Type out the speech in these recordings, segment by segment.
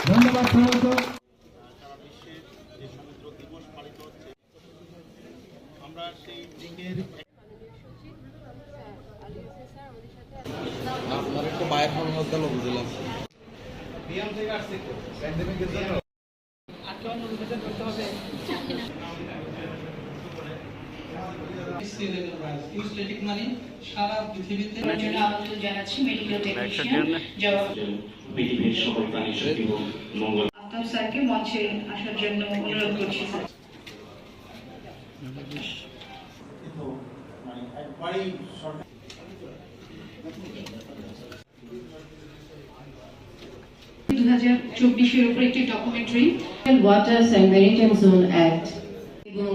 ধন্যবাদ। আমরা সেই দিকের আপনার একটা বাইরে ফোন মধ্যে লোক দিলাম বিয়াম থেকে আসছে তো প্যান্ডেমিকের জন্য আচরণ অনুমোদন করতে হবে ইউস্টেটিক মানে সারা পৃথিবীতে আমন্ত্রণ জানাচ্ছি মেডিকেল টেকনিশিয়ান জবাব পৃথিবীর সকল প্রাণী শক্তি ও মঙ্গল আফতাব স্যারকে মঞ্চে আসার জন্য অনুরোধ করছি স্যার। একবারই সরকার 2024 এর উপর একটি documentary waters and maritime zone act এবং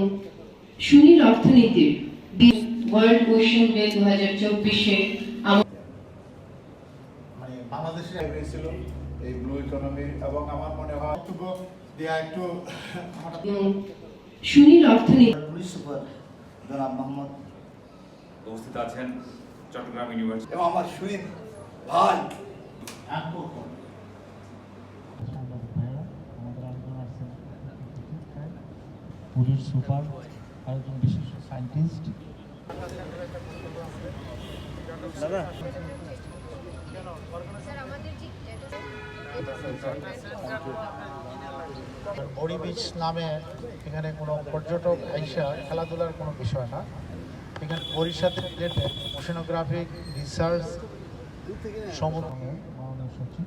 সুনীল অর্থনীতির ওয়ার্ল্ড ওশেন ডে 2024-এ মানে বাংলাদেশে হয়েছিল এই ব্লু ইকোনমি এবং আমার মনে হয় দেয়া একটু সুনীল অর্থনীতি পুলিশ সুপার জনাব মোহাম্মদ উপস্থিত আছেন চট্টগ্রাম ইউনিভার্সিটি এবং আমার সুনীল ভাই পুলিশ সুপার আরেকজন বিশিষ্ট সায়েন্টিস্ট বড়ি বিচ নামে এখানে কোনো পর্যটক আইসা খেলাধুলার কোনো বিষয় না। এখানে বড়ির সাথে রিলেটেড ওশেনোগ্রাফিক রিসার্চ সমুদ্র মাননীয় সচিব